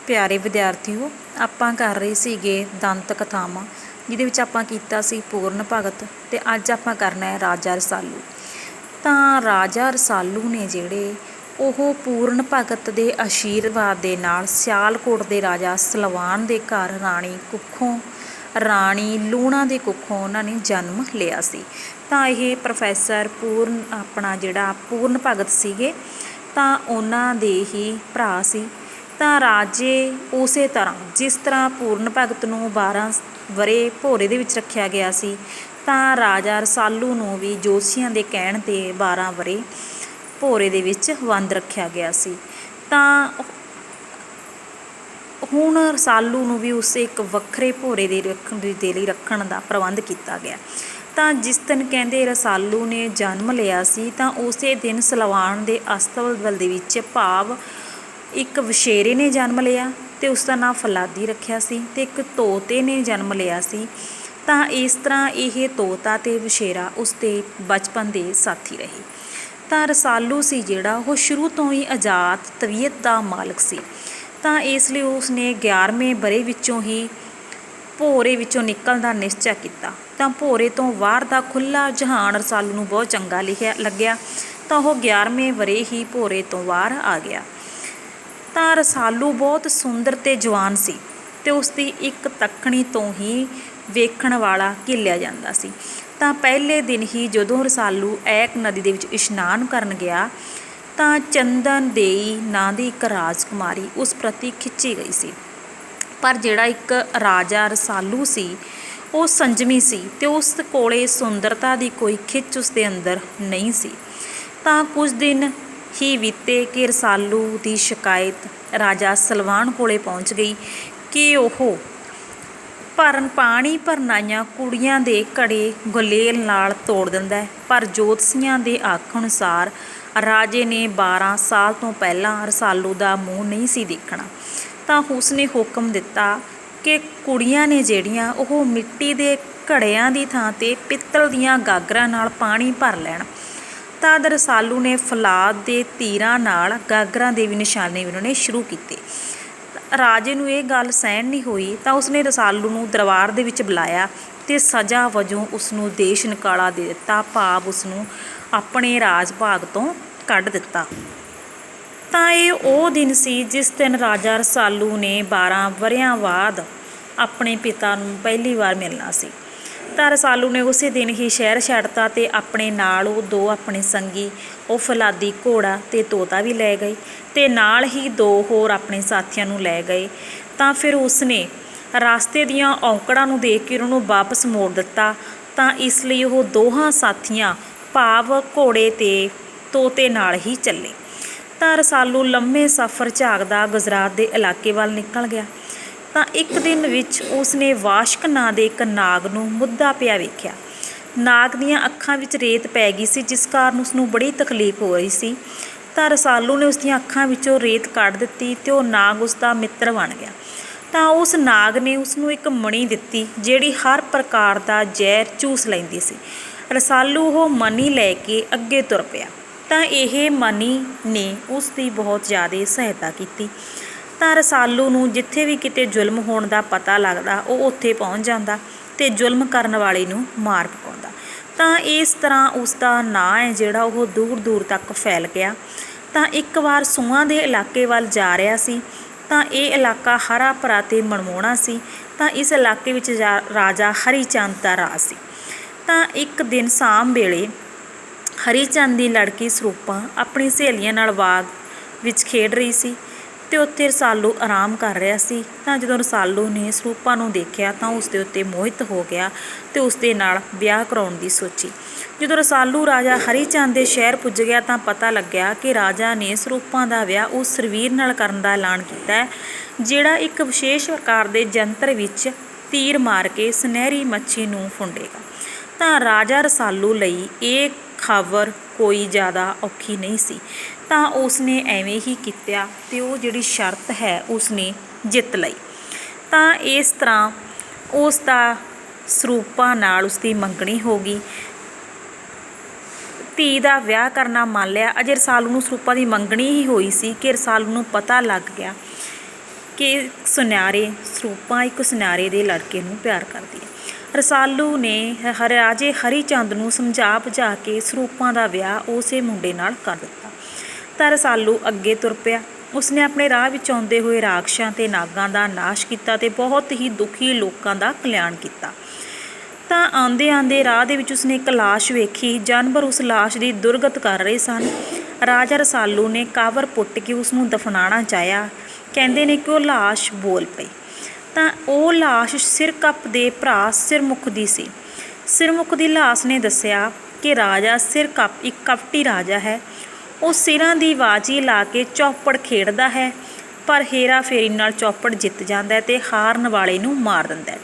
ਪਿਆਰੇ ਵਿਦਿਆਰਥੀਓ, ਆਪਾਂ ਕਰ ਰਹੇ ਸੀਗੇ ਦੰਤ ਕਥਾਵਾਂ, ਜਿਹਦੇ ਵਿੱਚ ਆਪਾਂ ਕੀਤਾ ਸੀ ਪੂਰਨ ਭਗਤ। ਤੇ ਅੱਜ ਆਪਾਂ ਕਰਨਾ ਹੈ ਰਾਜਾ ਰਸਾਲੂ। ਤਾਂ ਰਾਜਾ ਰਸਾਲੂ ਨੇ ਜਿਹੜੇ ਉਹ ਪੂਰਨ ਭਗਤ ਦੇ ਆਸ਼ੀਰਵਾਦ ਦੇ ਨਾਲ ਸਿਆਲਕੋਟ ਦੇ ਰਾਜਾ ਸਲਵਾਨ ਦੇ ਘਰ ਰਾਣੀ ਲੂਣਾ ਦੇ ਕੁੱਖੋਂ ਉਹਨਾਂ ਨੇ ਜਨਮ ਲਿਆ ਸੀ। ਤਾਂ ਇਹ ਪ੍ਰੋਫੈਸਰ ਪੂਰਨ ਭਗਤ ਸੀਗੇ, ਤਾਂ ਉਹਨਾਂ ਦੇ ਹੀ ਭਰਾ ਸੀ। ਤਾਂ ਰਾਜੇ ਉਸੇ ਤਰ੍ਹਾਂ ਜਿਸ ਤਰ੍ਹਾਂ ਪੂਰਨ ਭਗਤ ਨੂੰ 12 ਵਰ੍ਹੇ ਭੋਰੇ ਦੇ ਵਿੱਚ ਰੱਖਿਆ ਗਿਆ ਸੀ, ਤਾਂ ਰਾਜਾ ਰਸਾਲੂ ਨੂੰ ਵੀ ਜੋਤਸ਼ੀਆਂ ਦੇ ਕਹਿਣ 'ਤੇ 12 ਵਰ੍ਹੇ ਭੋਰੇ ਦੇ ਵਿੱਚ ਬੰਦ ਰੱਖਿਆ ਗਿਆ ਸੀ। ਤਾਂ ਹੁਣ ਰਸਾਲੂ ਨੂੰ ਵੀ ਉਸ ਇੱਕ ਵੱਖਰੇ ਭੋਰੇ ਦੇ ਲਈ ਰੱਖਣ ਦਾ ਪ੍ਰਬੰਧ ਕੀਤਾ ਗਿਆ। ਤਾਂ ਜਿਸ ਦਿਨ ਕਹਿੰਦੇ ਰਸਾਲੂ ਨੇ ਜਨਮ ਲਿਆ ਸੀ, ਤਾਂ ਉਸੇ ਦਿਨ ਸਲਵਾਨ ਦੇ ਅਸਤਬਲ ਦੇ ਵਿੱਚ ਭਾਵ ਇੱਕ ਵਛੇਰੇ ਨੇ ਜਨਮ ਲਿਆ ਅਤੇ ਉਸ ਦਾ ਨਾਂ ਫੌਲਾਦੀ ਰੱਖਿਆ ਸੀ, ਅਤੇ ਇੱਕ ਤੋਤੇ ਨੇ ਜਨਮ ਲਿਆ ਸੀ। ਤਾਂ ਇਸ ਤਰ੍ਹਾਂ ਇਹ ਤੋਤਾ ਅਤੇ ਵਛੇਰਾ ਉਸਦੇ ਬਚਪਨ ਦੇ ਸਾਥੀ ਰਹੇ। ਤਾਂ ਰਸਾਲੂ ਸੀ ਜਿਹੜਾ ਉਹ ਸ਼ੁਰੂ ਤੋਂ ਹੀ ਆਜ਼ਾਦ ਤਬੀਅਤ ਦਾ ਮਾਲਕ ਸੀ। ਤਾਂ ਇਸ ਲਈ ਉਸਨੇ 11ਵੇਂ ਵਰ੍ਹੇ ਵਿੱਚੋਂ ਹੀ ਭੋਰੇ ਵਿੱਚੋਂ ਨਿਕਲਣ ਦਾ ਨਿਸ਼ਚਾ ਕੀਤਾ। ਤਾਂ ਭੋਰੇ ਤੋਂ ਬਾਹਰ ਦਾ ਖੁੱਲ੍ਹਾ ਜਹਾਨ ਰਸਾਲੂ ਨੂੰ ਬਹੁਤ ਚੰਗਾ ਲੱਗਿਆ। ਤਾਂ ਉਹ 11ਵੇਂ ਵਰ੍ਹੇ ਹੀ ਭੋਰੇ ਤੋਂ ਬਾਹਰ ਆ ਗਿਆ। ਤਾਂ ਰਸਾਲੂ ਬਹੁਤ ਸੁੰਦਰ ਅਤੇ ਜਵਾਨ ਸੀ, ਅਤੇ ਉਸਦੀ ਇੱਕ ਤੱਕਣੀ ਤੋਂ ਹੀ ਵੇਖਣ ਵਾਲਾ ਘਿਲਿਆ ਜਾਂਦਾ ਸੀ। ਤਾਂ ਪਹਿਲੇ ਦਿਨ ਹੀ ਜਦੋਂ ਰਸਾਲੂ ਐਕ ਨਦੀ ਦੇ ਵਿੱਚ ਇਸ਼ਨਾਨ ਕਰਨ ਗਿਆ, ਤਾਂ ਚੰਦਨ ਦੇਈ ਨਾਂ ਦੀ ਇੱਕ ਰਾਜਕੁਮਾਰੀ ਉਸ ਪ੍ਰਤੀ ਖਿੱਚੀ ਗਈ ਸੀ। ਪਰ ਜਿਹੜਾ ਇੱਕ ਰਾਜਾ ਰਸਾਲੂ ਸੀ ਉਹ ਸੰਜਮੀ ਸੀ, ਅਤੇ ਉਸ ਕੋਲੇ ਸੁੰਦਰਤਾ ਦੀ ਕੋਈ ਖਿੱਚ ਉਸਦੇ ਅੰਦਰ ਨਹੀਂ ਸੀ। ਤਾਂ ਕੁਝ ਦਿਨ ਹੀ ਬੀਤੇ ਕਿ ਰਸਾਲੂ ਦੀ ਸ਼ਿਕਾਇਤ ਰਾਜਾ ਸਲਵਾਨ ਕੋਲੇ ਪਹੁੰਚ ਗਈ ਕਿ ਉਹ ਪਾਣੀ ਭਰਨ ਆਈਆਂ ਕੁੜੀਆਂ ਦੇ ਘੜੇ ਗੁਲੇਲ ਨਾਲ ਤੋੜ ਦਿੰਦਾ ਹੈ। ਪਰ ਜੋਤਸ਼ੀਆਂ ਦੇ ਆਖਣ ਅਨੁਸਾਰ ਰਾਜੇ ਨੇ 12 ਸਾਲ ਤੋਂ ਪਹਿਲਾਂ ਰਸਾਲੂ ਦਾ ਮੂੰਹ ਨਹੀਂ ਸੀ ਦੇਖਣਾ। ਤਾਂ ਉਸਨੇ ਹੁਕਮ ਦਿੱਤਾ ਕਿ ਕੁੜੀਆਂ ਨੇ ਜਿਹੜੀਆਂ ਉਹ ਮਿੱਟੀ ਦੇ ਘੜਿਆਂ ਦੀ ਥਾਂ 'ਤੇ ਪਿੱਤਲ ਦੀਆਂ ਗਾਗਰਾਂ ਨਾਲ ਪਾਣੀ ਭਰ ਲੈਣ। ਤਦ ਰਸਾਲੂ ਨੇ ਫੌਲਾਦ ਦੇ ਤੀਰਾਂ ਨਾਲ ਗਾਗਰਾਂ ਦੇ ਵੀ ਨਿਸ਼ਾਨੇ ਬਣਾਉਣੇ ਸ਼ੁਰੂ ਕੀਤੇ। ਰਾਜੇ ਨੂੰ ਇਹ ਗੱਲ ਸਹਿਣ ਨਹੀਂ ਹੋਈ, ਤਾਂ ਉਸਨੇ ਰਸਾਲੂ ਨੂੰ ਦਰਬਾਰ ਦੇ ਵਿੱਚ ਬੁਲਾਇਆ ਅਤੇ ਸਜ਼ਾ ਵਜੋਂ ਉਸਨੂੰ ਦੇਸ਼ ਨਿਕਾਲਾ ਦੇ ਦਿੱਤਾ, ਭਾਵ ਉਸਨੂੰ ਆਪਣੇ ਰਾਜ ਭਾਗ ਤੋਂ ਕੱਢ ਦਿੱਤਾ। ਤਾਂ ਇਹ ਉਹ ਦਿਨ ਸੀ ਜਿਸ ਦਿਨ ਰਾਜਾ ਰਸਾਲੂ ਨੇ 12 ਵਰ੍ਹਿਆਂ ਬਾਅਦ ਆਪਣੇ ਪਿਤਾ ਨੂੰ ਪਹਿਲੀ ਵਾਰ ਮਿਲਣਾ ਸੀ। ਤਾਂ ਰਸਾਲੂ ਨੇ ਉਸੇ ਦਿਨ ਹੀ ਸ਼ਹਿਰ ਛੱਡਤਾ ਅਤੇ ਆਪਣੇ ਨਾਲ ਉਹ 2 ਆਪਣੇ ਸੰਗੀ ਉਹ ਫੌਲਾਦੀ ਘੋੜਾ ਅਤੇ ਤੋਤਾ ਵੀ ਲੈ ਗਏ, ਅਤੇ ਨਾਲ ਹੀ 2 ਹੋਰ ਆਪਣੇ ਸਾਥੀਆਂ ਨੂੰ ਲੈ ਗਏ। ਤਾਂ ਫਿਰ ਉਸਨੇ ਰਸਤੇ ਦੀਆਂ ਔਂਕੜਾਂ ਨੂੰ ਦੇਖ ਕੇ ਉਹਨਾਂ ਨੂੰ ਵਾਪਸ ਮੋੜ ਦਿੱਤਾ। ਤਾਂ ਇਸ ਲਈ ਉਹ ਦੋਹਾਂ ਸਾਥੀਆਂ ਭਾਵ ਘੋੜੇ ਅਤੇ ਤੋਤੇ ਨਾਲ ਹੀ ਚੱਲੇ। ਤਾਂ ਰਸਾਲੂ ਲੰਮੇ ਸਫ਼ਰ ਝਾਕਦਾ ਗੁਜਰਾਤ ਦੇ ਇਲਾਕੇ ਵੱਲ ਨਿਕਲ ਗਿਆ। ਤਾਂ ਇੱਕ ਦਿਨ ਵਿੱਚ ਉਸਨੇ ਵਾਸ਼ਕ ਨਾਂ ਦੇ ਇੱਕ ਨਾਗ ਨੂੰ ਮੁੱਦਾ ਪਿਆ ਵੇਖਿਆ। ਨਾਗ ਦੀਆਂ ਅੱਖਾਂ ਵਿੱਚ ਰੇਤ ਪੈ ਗਈ ਸੀ, ਜਿਸ ਕਾਰਨ ਉਸਨੂੰ ਬੜੀ ਤਕਲੀਫ ਹੋ ਰਹੀ ਸੀ। ਤਾਂ ਰਸਾਲੂ ਨੇ ਉਸਦੀਆਂ ਅੱਖਾਂ ਵਿੱਚੋਂ ਰੇਤ ਕੱਢ ਦਿੱਤੀ ਅਤੇ ਉਹ ਨਾਗ ਉਸਦਾ ਮਿੱਤਰ ਬਣ ਗਿਆ। ਤਾਂ ਉਸ ਨਾਗ ਨੇ ਉਸਨੂੰ ਇੱਕ ਮਣੀ ਦਿੱਤੀ, ਜਿਹੜੀ ਹਰ ਪ੍ਰਕਾਰ ਦਾ ਜ਼ਹਿਰ ਚੂਸ ਲੈਂਦੀ ਸੀ। ਰਸਾਲੂ ਉਹ ਮਣੀ ਲੈ ਕੇ ਅੱਗੇ ਤੁਰ ਪਿਆ। ਤਾਂ ਇਹ ਮਣੀ ਨੇ ਉਸ ਦੀ ਬਹੁਤ ਜ਼ਿਆਦਾ ਸਹਾਇਤਾ ਕੀਤੀ। ਤਾਂ ਰਸਾਲੂ ਨੂੰ ਜਿੱਥੇ ਵੀ ਕਿਤੇ ਜ਼ੁਲਮ ਹੋਣ ਦਾ ਪਤਾ ਲੱਗਦਾ, ਉਹ ਉੱਥੇ ਪਹੁੰਚ ਜਾਂਦਾ ਅਤੇ ਜ਼ੁਲਮ ਕਰਨ ਵਾਲੇ ਨੂੰ ਮਾਰ ਪਕਾਉਂਦਾ। ਤਾਂ ਇਸ ਤਰ੍ਹਾਂ ਉਸ ਦਾ ਨਾਂ ਹੈ ਜਿਹੜਾ ਉਹ ਦੂਰ ਦੂਰ ਤੱਕ ਫੈਲ ਗਿਆ। ਤਾਂ ਇੱਕ ਵਾਰ ਸੂਆਂ ਦੇ ਇਲਾਕੇ ਵੱਲ ਜਾ ਰਿਹਾ ਸੀ। ਤਾਂ ਇਹ ਇਲਾਕਾ ਹਰਾ ਭਰਾ ਅਤੇ ਮਨਮੋਹਣਾ ਸੀ। ਤਾਂ ਇਸ ਇਲਾਕੇ ਵਿੱਚ ਰਾਜਾ ਹਰੀ ਚੰਦ ਦਾ ਰਾਜ ਸੀ। ਤਾਂ ਇੱਕ ਦਿਨ ਸ਼ਾਮ ਵੇਲੇ ਹਰੀ ਚੰਦ ਦੀ ਲੜਕੀ ਸਰੂਪਾਂ ਆਪਣੀ ਸਹੇਲੀਆਂ ਨਾਲ ਬਾਗ ਵਿੱਚ ਖੇਡ ਰਹੀ ਸੀ, ਅਤੇ ਉੱਥੇ ਰਸਾਲੂ ਆਰਾਮ ਕਰ ਰਿਹਾ ਸੀ। ਤਾਂ ਜਦੋਂ ਰਸਾਲੂ ਨੇ ਸਰੂਪਾਂ ਨੂੰ ਦੇਖਿਆ, ਤਾਂ ਉਸ ਦੇ ਉੱਤੇ ਮੋਹਿਤ ਹੋ ਗਿਆ ਅਤੇ ਉਸ ਦੇ ਨਾਲ ਵਿਆਹ ਕਰਾਉਣ ਦੀ ਸੋਚੀ। ਜਦੋਂ ਰਸਾਲੂ ਰਾਜਾ ਹਰੀ ਚੰਦ ਦੇ ਸ਼ਹਿਰ ਪੁੱਜ ਗਿਆ, ਤਾਂ ਪਤਾ ਲੱਗਿਆ ਕਿ ਰਾਜਾ ਨੇ ਸਰੂਪਾਂ ਦਾ ਵਿਆਹ ਉਸ ਸਰਵੀਰ ਨਾਲ ਕਰਨ ਦਾ ਐਲਾਨ ਕੀਤਾ ਹੈ, ਜਿਹੜਾ ਇੱਕ ਵਿਸ਼ੇਸ਼ ਪ੍ਰਕਾਰ ਦੇ ਯੰਤਰ ਵਿੱਚ ਤੀਰ ਮਾਰ ਕੇ ਸੁਨਹਿਰੀ ਮੱਛੀ ਨੂੰ ਫੁੰਡੇਗਾ। ਤਾਂ ਰਾਜਾ ਰਸਾਲੂ ਲਈ ਇਹ ਖਬਰ ਕੋਈ ਜ਼ਿਆਦਾ ਔਖੀ ਨਹੀਂ ਸੀ। ਤਾਂ ਉਸਨੇ ਐਵੇਂ ਹੀ ਕੀਤਾ ਅਤੇ ਉਹ ਜਿਹੜੀ ਸ਼ਰਤ ਹੈ ਉਸਨੇ ਜਿੱਤ ਲਈ। ਤਾਂ ਇਸ ਤਰ੍ਹਾਂ ਉਸ ਦਾ ਸਰੂਪਾਂ ਨਾਲ ਉਸਦੀ ਮੰਗਣੀ ਹੋ ਗਈ। ਧੀ ਦਾ ਵਿਆਹ ਕਰਨਾ ਮੰਨ ਲਿਆ। ਅਜੇ ਰਸਾਲੂ ਨੂੰ ਸਰੂਪਾਂ ਦੀ ਮੰਗਣੀ ਹੀ ਹੋਈ ਸੀ ਕਿ ਰਸਾਲੂ ਨੂੰ ਪਤਾ ਲੱਗ ਗਿਆ ਕਿ ਸੁਨਿਆਰੇ ਸਰੂਪਾਂ ਇੱਕ ਸੁਨਿਆਰੇ ਦੇ ਲੜਕੇ ਨੂੰ ਪਿਆਰ ਕਰਦੀ ਹੈ। ਰਸਾਲੂ ਨੇ ਰਾਜੇ ਹਰੀ ਚੰਦ ਨੂੰ ਸਮਝਾ ਬੁਝਾ ਕੇ ਸਰੂਪਾਂ ਦਾ ਵਿਆਹ ਉਸੇ ਮੁੰਡੇ ਨਾਲ ਕਰ ਦਿੱਤਾ। ਤਾਂ ਰਸਾਲੂ ਅੱਗੇ ਤੁਰ ਪਿਆ। ਉਸਨੇ ਆਪਣੇ ਰਾਹ ਵਿੱਚ ਆਉਂਦੇ ਹੋਏ ਰਾਖਸ਼ਾਂ ਤੇ ਨਾਗਾਂ ਦਾ ਨਾਸ਼ ਕੀਤਾ ਤੇ ਬਹੁਤ ਹੀ ਦੁਖੀ ਲੋਕਾਂ ਦਾ ਕਲਿਆਣ ਕੀਤਾ। ਤਾਂ ਆਉਂਦੇ ਆਉਂਦੇ ਰਾਹ ਦੇ ਵਿੱਚ ਉਸਨੇ ਇੱਕ ਲਾਸ਼ ਵੇਖੀ। ਜਾਨਵਰ ਉਸ ਲਾਸ਼ ਦੀ ਦੁਰਗਤ ਕਰ ਰਹੇ ਸਨ। ਰਾਜਾ ਰਸਾਲੂ ਨੇ ਕਾਵਰ ਪੁੱਟ ਕੇ ਉਸ ਨੂੰ ਦਫਨਾਉਣਾ ਚਾਹਿਆ। ਕਹਿੰਦੇ ਨੇ ਕਿ ਉਹ ਲਾਸ਼ ਬੋਲ ਪਈ। ਤਾਂ ਉਹ ਲਾਸ਼ ਸਿਰਕੱਪ ਦੇ ਭਰਾ ਸਿਰਮੁਖ ਦੀ ਸੀ। ਸਿਰਮੁਖ ਦੀ ਲਾਸ਼ ਨੇ ਦੱਸਿਆ ਕਿ ਰਾਜਾ ਸਿਰਕੱਪ ਇੱਕ ਕਪਟੀ ਰਾਜਾ ਹੈ। ਉਹ ਸਿਰਾਂ ਦੀ ਬਾਜੀ ਲਾ ਕੇ ਚੌਪੜ ਖੇਡਦਾ ਹੈ, ਪਰ ਹੇਰਾ ਫੇਰੀ ਨਾਲ ਚੌਪੜ ਜਿੱਤ ਜਾਂਦਾ ਹੈ ਤੇ ਹਾਰਨ ਵਾਲੇ ਨੂੰ ਮਾਰ ਦਿੰਦਾ ਹੈ।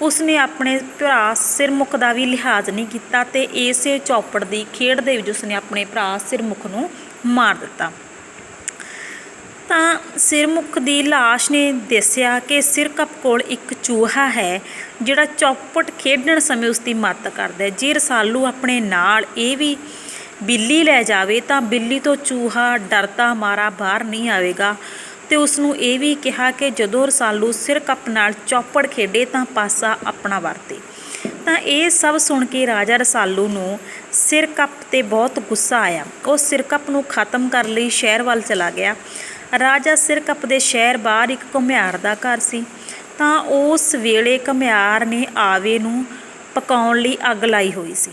ਉਸਨੇ ਆਪਣੇ ਭਰਾ ਸਿਰਮੁਖ ਦਾ ਵੀ ਲਿਹਾਜ਼ ਨਹੀਂ ਕੀਤਾ ਤੇ ਇਸੇ ਚੌਪੜ ਦੀ ਖੇਡ ਦੇ ਵਿੱਚ ਉਸਨੇ ਆਪਣੇ ਭਰਾ ਸਿਰਮੁਖ ਨੂੰ ਮਾਰ ਦਿੱਤਾ। ਤਾਂ ਸਿਰਮੁਖ ਦੀ ਲਾਸ਼ ਨੇ ਦੱਸਿਆ ਕਿ ਸਿਰਕੱਪ ਕੋਲ ਇੱਕ ਚੂਹਾ ਹੈ ਜਿਹੜਾ ਚੌਪੜ ਖੇਡਣ ਸਮੇਂ ਉਸਦੀ ਮਦਦ ਕਰਦਾ ਹੈ। ਜੇ ਰਸਾਲੂ ਆਪਣੇ ਨਾਲ ਇਹ ਵੀ ਬਿੱਲੀ ਲੈ ਜਾਵੇ ਤਾਂ ਬਿੱਲੀ ਤੋਂ ਚੂਹਾ ਡਰਦਾ ਮਾਰਾ ਬਾਹਰ ਨਹੀਂ ਆਵੇਗਾ। ਤੇ ਉਸ ਨੂੰ ਇਹ ਵੀ ਕਿਹਾ ਕਿ ਜਦੋਂ ਰਸਾਲੂ ਸਿਰਕੱਪ ਨਾਲ ਚੌਪੜ ਖੇਡੇ ਤਾਂ ਪਾਸਾ ਆਪਣਾ ਵਰਤੇ। ਤਾਂ ਇਹ ਸਭ ਸੁਣ ਕੇ ਰਾਜਾ ਰਸਾਲੂ ਨੂੰ ਸਿਰਕੱਪ 'ਤੇ ਬਹੁਤ ਗੁੱਸਾ ਆਇਆ। ਉਹ ਸਿਰਕੱਪ ਨੂੰ ਖਤਮ ਕਰਨ ਲਈ ਸ਼ਹਿਰ ਵੱਲ ਚਲਾ ਗਿਆ। ਰਾਜਾ ਸਿਰਕੱਪ ਦੇ ਸ਼ਹਿਰ ਬਾਹਰ ਇੱਕ ਘੁਮਿਆਰ ਦਾ ਘਰ ਸੀ। ਤਾਂ ਉਸ ਵੇਲੇ ਘੁਮਿਆਰ ਨੇ ਆਵੇ ਨੂੰ ਪਕਾਉਣ ਲਈ ਅੱਗ ਲਾਈ ਹੋਈ ਸੀ।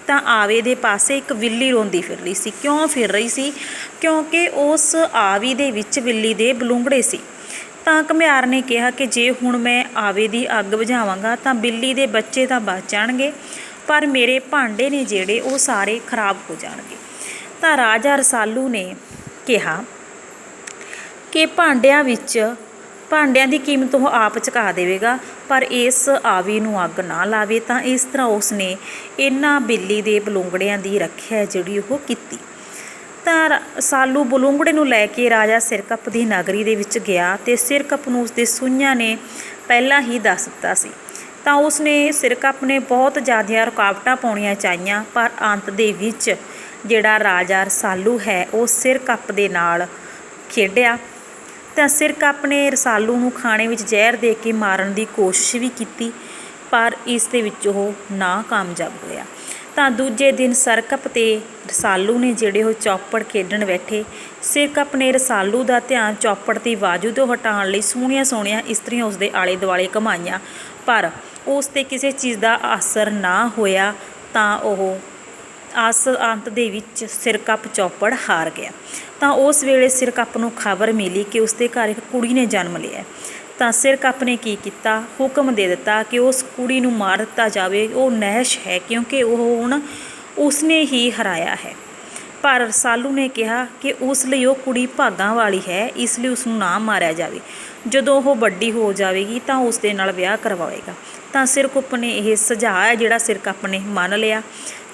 ਤਾਂ ਆਵੇ ਦੇ ਪਾਸੇ ਇੱਕ ਬਿੱਲੀ ਰੋਂਦੀ ਫਿਰ ਰਹੀ ਸੀ। ਕਿਉਂ ਫਿਰ ਰਹੀ ਸੀ? ਕਿਉਂਕਿ ਉਸ ਆਵੀ ਦੇ ਵਿੱਚ ਬਿੱਲੀ ਦੇ ਬਲੂੰਗੜੇ ਸੀ। ਤਾਂ ਘੁਮਿਆਰ ਨੇ ਕਿਹਾ ਕਿ ਜੇ ਹੁਣ ਮੈਂ ਆਵੇ ਦੀ ਅੱਗ ਬੁਝਾਵਾਂਗਾ ਤਾਂ ਬਿੱਲੀ ਦੇ ਬੱਚੇ ਤਾਂ ਬਚ ਜਾਣਗੇ, ਪਰ ਮੇਰੇ ਭਾਂਡੇ ਨੇ ਜਿਹੜੇ ਉਹ ਸਾਰੇ ਖਰਾਬ ਹੋ ਜਾਣਗੇ। ਤਾਂ ਰਾਜਾ ਰਸਾਲੂ ਨੇ ਕਿਹਾ ਕਿ ਭਾਂਡਿਆਂ ਦੀ ਕੀਮਤ ਉਹ ਆਪ ਚੁਕਾ ਦੇਵੇਗਾ, ਪਰ ਇਸ ਆਵੀ ਨੂੰ ਅੱਗ ਨਾ ਲਾਵੇ। ਤਾਂ ਇਸ ਤਰ੍ਹਾਂ ਉਸਨੇ ਇਹਨਾਂ ਬਿੱਲੀ ਦੇ ਬਲੂੰਗੜਿਆਂ ਦੀ ਰੱਖਿਆ ਜਿਹੜੀ ਉਹ ਕੀਤੀ। ਤਾਂ ਰਸਾਲੂ ਬਲੂੰਗੜੇ ਨੂੰ ਲੈ ਕੇ ਰਾਜਾ ਸਿਰਕੱਪ ਦੀ ਨਗਰੀ ਦੇ ਵਿੱਚ ਗਿਆ ਤੇ ਸਿਰਕੱਪ ਨੂੰ ਉਸਦੇ ਸੂਈਆਂ ਨੇ ਪਹਿਲਾਂ ਹੀ ਦੱਸ ਦਿੱਤਾ ਸੀ। ਤਾਂ ਉਸਨੇ ਸਿਰਕੱਪ ਨੇ ਬਹੁਤ ਜ਼ਿਆਦੀਆਂ ਰੁਕਾਵਟਾਂ ਪਾਉਣੀਆਂ ਚਾਹੀਆਂ, ਪਰ ਅੰਤ ਦੇ ਵਿੱਚ ਜਿਹੜਾ ਰਾਜਾ ਰਸਾਲੂ ਹੈ ਉਹ ਸਿਰਕੱਪ ਦੇ ਨਾਲ ਖੇਡਿਆ। ਤਾਂ ਸਿਰਕੱਪ ਨੇ ਰਸਾਲੂ ਨੂੰ ਖਾਣੇ ਵਿੱਚ ਜ਼ਹਿਰ ਦੇ ਕੇ ਮਾਰਨ ਦੀ ਕੋਸ਼ਿਸ਼ ਵੀ ਕੀਤੀ, ਪਰ ਇਸ ਦੇ ਵਿੱਚ ਉਹ ਨਾਕਾਮਯਾਬ ਹੋਇਆ। ਤਾਂ ਦੂਜੇ ਦਿਨ ਸਿਰਕੱਪ ਤੇ ਰਸਾਲੂ ਨੇ ਜਿਹੜੇ ਉਹ ਚੌਪੜ ਖੇਡਣ ਬੈਠੇ। ਸਿਰਕੱਪ ਨੇ ਰਸਾਲੂ ਦਾ ਧਿਆਨ ਚੌਪੜ ਦੀ ਬਾਜੂ ਤੋਂ ਹਟਾਉਣ ਲਈ ਸੋਹਣੀਆਂ ਸੋਹਣੀਆਂ ਇਸਤਰੀਆਂ ਉਸਦੇ ਆਲੇ ਦੁਆਲੇ ਘੁਮਾਈਆਂ, ਪਰ ਉਸ 'ਤੇ ਕਿਸੇ ਚੀਜ਼ ਦਾ ਅਸਰ ਨਾ ਹੋਇਆ। ਤਾਂ ਉਹ ਅੰਤ ਦੇ ਵਿੱਚ ਸਿਰਕੱਪ ਚੌਪੜ ਹਾਰ ਗਿਆ। ਤਾਂ ਉਸ ਵੇਲੇ ਸਿਰਕੱਪ ਨੂੰ ਖਬਰ ਮਿਲੀ ਕਿ ਉਸਦੇ ਘਰ ਇੱਕ ਕੁੜੀ ਨੇ ਜਨਮ ਲਿਆ। ਤਾਂ ਸਿਰਕੱਪ ਨੇ ਕੀ ਕੀਤਾ? ਹੁਕਮ ਦੇ ਦਿੱਤਾ ਕਿ ਉਸ ਕੁੜੀ ਨੂੰ ਮਾਰ ਦਿੱਤਾ ਜਾਵੇ। ਉਹ ਨਹਿਸ਼ ਹੈ ਕਿਉਂਕਿ ਉਹ ਹੁਣ ਉਸਨੇ ਹੀ ਹਰਾਇਆ ਹੈ। ਪਰ ਰਸਾਲੂ ਨੇ ਕਿਹਾ ਕਿ ਉਸ ਲਈ ਉਹ ਕੁੜੀ ਭਾਗਾਂ ਵਾਲੀ ਹੈ, ਇਸ ਲਈ ਉਸ ਨੂੰ ਨਾ ਮਾਰਿਆ ਜਾਵੇ। ਜਦੋਂ ਉਹ ਵੱਡੀ ਹੋ ਜਾਵੇਗੀ ਤਾਂ ਉਸ ਦੇ ਨਾਲ ਵਿਆਹ ਕਰਵਾਏਗਾ। ਤਾਂ ਸਿਰਕੱਪ ਨੇ ਇਹ ਸੁਝਾਅ ਹੈ ਜਿਹੜਾ ਸਿਰਕੱਪ ਨੇ ਮੰਨ ਲਿਆ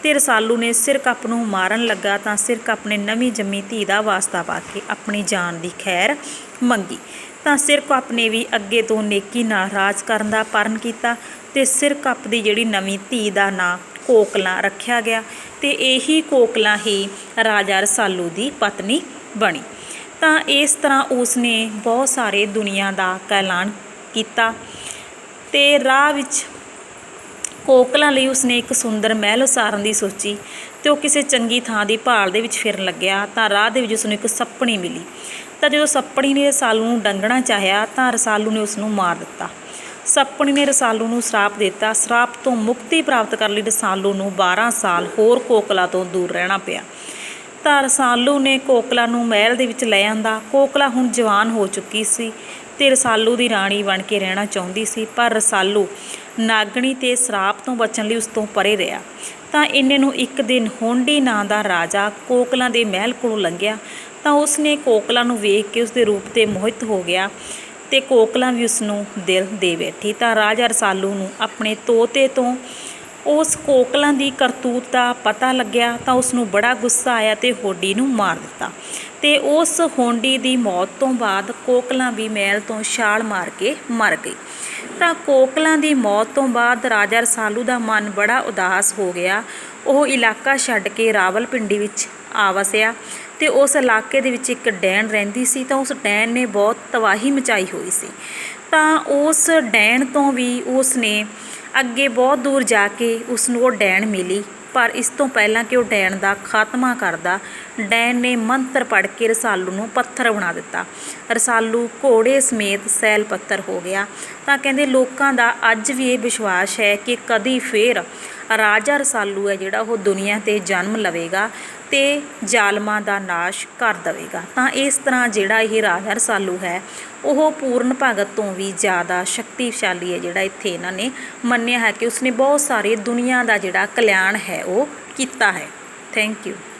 ਤੇ ਰਸਾਲੂ ਨੇ ਸਿਰਕੱਪ ਨੂੰ ਮਾਰਨ ਲੱਗਾ ਤਾਂ ਸਿਰਕੱਪ ਨੇ ਨਵੀਂ ਜੰਮੀ ਧੀ ਦਾ ਵਾਸਤਾ ਪਾ ਕੇ ਆਪਣੀ ਜਾਨ ਦੀ ਖੈਰ ਮੰਗੀ। ਤਾਂ ਸਿਰਕੱਪ ਨੇ ਵੀ ਅੱਗੇ ਤੋਂ ਨੇਕੀ ਨਾਲ ਰਾਜ ਕਰਨ ਦਾ ਪਰਨ ਕੀਤਾ ਤੇ ਸਿਰਕੱਪ ਦੀ ਜਿਹੜੀ ਨਵੀਂ ਧੀ ਦਾ ਨਾਂ ਕੋਕਲਾਂ ਰੱਖਿਆ ਗਿਆ ਤੇ ਇਹੀ ਕੋਕਲਾਂ ਹੀ ਰਾਜਾ ਰਸਾਲੂ ਦੀ ਪਤਨੀ ਬਣੀ। ਤਾਂ ਇਸ ਤਰ੍ਹਾਂ ਉਸਨੇ ਬਹੁਤ ਸਾਰੇ ਦੁਨੀਆ ਦਾ ਐਲਾਨ ਕੀਤਾ ਤੇ ਰਾਹ ਵਿੱਚ ਕੋਕਲਾਂ ਲਈ ਉਸਨੇ ਇੱਕ ਸੁੰਦਰ ਮਹਿਲ ਉਸਾਰਨ ਦੀ ਸੋਚੀ ਤੇ ਉਹ ਕਿਸੇ ਚੰਗੀ ਥਾਂ ਦੀ ਭਾਲ ਦੇ ਵਿੱਚ ਫਿਰਨ ਲੱਗਿਆ। ਤਾਂ ਰਾਹ ਦੇ ਵਿੱਚ ਉਸਨੂੰ ਇੱਕ ਸੱਪਣੀ ਮਿਲੀ। ਤਾਂ ਜਦੋਂ ਸੱਪਣੀ ਨੇ ਰਸਾਲੂ ਨੂੰ ਡੰਗਣਾ ਚਾਹਿਆ ਤਾਂ ਰਸਾਲੂ ਨੇ ਉਸ ਨੂੰ ਮਾਰ ਦਿੱਤਾ। ਸੱਪਣੀ ਨੇ ਰਸਾਲੂ ਨੂੰ ਸਰਾਪ ਦਿੱਤਾ। ਸਰਾਪ ਤੋਂ ਮੁਕਤੀ ਪ੍ਰਾਪਤ ਕਰਨ ਲਈ ਰਸਾਲੂ ਨੂੰ 12 ਸਾਲ ਹੋਰ ਕੋਕਲਾ ਤੋਂ ਦੂਰ ਰਹਿਣਾ ਪਿਆ। ਤਾਂ ਰਸਾਲੂ ਨੇ ਕੋਕਲਾ ਨੂੰ ਮਹਿਲ ਦੇ ਵਿੱਚ ਲੈ ਆਂਦਾ। ਕੋਕਲਾ ਹੁਣ ਜਵਾਨ ਹੋ ਚੁੱਕੀ ਸੀ ਤੇ ਰਸਾਲੂ ਦੀ ਰਾਣੀ ਬਣ ਕੇ ਰਹਿਣਾ ਚਾਹੁੰਦੀ ਸੀ, ਪਰ ਰਸਾਲੂ ਨਾਗਣੀ ਤੇ ਸਰਾਪ ਤੋਂ ਬਚਣ ਲਈ ਉਸ ਤੋਂ ਪਰੇ ਰਿਹਾ। ਤਾਂ ਇੰਨੇ ਨੂੰ ਇੱਕ ਦਿਨ ਹੋਂਡੀ ਨਾਂ ਦਾ ਰਾਜਾ ਕੋਕਲਾਂ ਦੇ ਮਹਿਲ ਕੋਲੋਂ ਲੰਘਿਆ। ਤਾਂ ਉਸਨੇ ਕੋਕਲਾ ਨੂੰ ਵੇਖ ਕੇ ਉਸਦੇ ਰੂਪ 'ਤੇ ਮੋਹਿਤ ਹੋ ਗਿਆ ਤੇ ਕੋਕਲਾਂ ਵੀ ਉਸ ਨੂੰ ਦਿਲ ਦੇ ਬੈਠੀ। ਤਾਂ ਰਾਜਾ ਰਸਾਲੂ ਨੂੰ ਆਪਣੇ ਤੋਤੇ ਤੋਂ ਉਸ ਕੋਕਲਾਂ ਦੀ ਕਰਤੂਤ ਦਾ ਪਤਾ ਲੱਗਿਆ ਤਾਂ ਉਸ ਨੂੰ ਬੜਾ ਗੁੱਸਾ ਆਇਆ ਤੇ ਹੋਡੀ ਨੂੰ ਮਾਰ ਦਿੱਤਾ। ਤੇ ਉਸ ਹੋਂਡੀ ਦੀ ਮੌਤ ਤੋਂ ਬਾਅਦ ਕੋਕਲਾਂ ਵੀ ਮਹਿਲ ਤੋਂ ਛਾਲ ਮਾਰ ਕੇ ਮਰ ਗਈ। ਤਾਂ ਕੋਕਲਾਂ ਦੀ ਮੌਤ ਤੋਂ ਬਾਅਦ ਰਾਜਾ ਰਸਾਲੂ ਦਾ ਮਨ ਬੜਾ ਉਦਾਸ ਹੋ ਗਿਆ। ਉਹ ਇਲਾਕਾ ਛੱਡ ਕੇ ਰਾਵਲਪਿੰਡੀ ਵਿੱਚ ਆ ਵਸਿਆ ਤੇ ਤੇ ਉਸ ਇਲਾਕੇ ਦੇ ਵਿੱਚ ਇੱਕ ਡੈਣ ਰਹਿੰਦੀ ਸੀ ਤਾਂ ਉਸ ਡੈਣ ਨੇ ਬਹੁਤ ਤਬਾਹੀ ਮਚਾਈ ਹੋਈ ਸੀ। ਤਾਂ ਉਸ ਡੈਣ ਤੋਂ ਵੀ ਉਸ ਨੇ ਅੱਗੇ ਬਹੁਤ ਦੂਰ ਜਾ ਕੇ ਉਸ ਨੂੰ ਉਹ ਡੈਣ ਮਿਲੀ, ਪਰ ਇਸ ਤੋਂ ਪਹਿਲਾਂ ਕਿ ਉਹ ਡੈਣ ਦਾ ਖਾਤਮਾ ਕਰਦਾ, ਡੈਣ ਨੇ ਮੰਤਰ ਪੜ੍ਹ ਕੇ ਰਸਾਲੂ ਨੂੰ ਪੱਥਰ ਬਣਾ ਦਿੱਤਾ। ਰਸਾਲੂ ਘੋੜੇ ਸਮੇਤ ਸੈਲ ਪੱਥਰ ਹੋ ਗਿਆ। ਤਾਂ ਕਹਿੰਦੇ ਲੋਕਾਂ ਦਾ ਅੱਜ ਵੀ ਇਹ ਵਿਸ਼ਵਾਸ ਹੈ ਕਿ ਕਦੀ ਫੇਰ ਰਾਜਾ ਰਸਾਲੂ ਹੈ ਜਿਹੜਾ ਉਹ ਦੁਨੀਆ 'ਤੇ ਜਨਮ ਲਵੇਗਾ ਅਤੇ ਜ਼ਾਲਮਾਂ ਦਾ ਨਾਸ਼ ਕਰ ਦੇਵੇਗਾ। ਤਾਂ ਇਸ ਤਰ੍ਹਾਂ ਜਿਹੜਾ ਇਹ ਰਾਜਾ ਰਸਾਲੂ ਹੈ ਉਹ ਪੂਰਨ ਭਗਤ ਤੋਂ ਵੀ ਜ਼ਿਆਦਾ ਸ਼ਕਤੀਸ਼ਾਲੀ ਹੈ, ਜਿਹੜਾ ਇੱਥੇ ਇਹਨਾਂ ਨੇ ਮੰਨਿਆ ਹੈ ਕਿ ਉਸਨੇ ਬਹੁਤ ਸਾਰੇ ਦੁਨੀਆ ਦਾ ਜਿਹੜਾ ਕਲਿਆਣ ਹੈ ਉਹ ਕੀਤਾ ਹੈ। Thank you.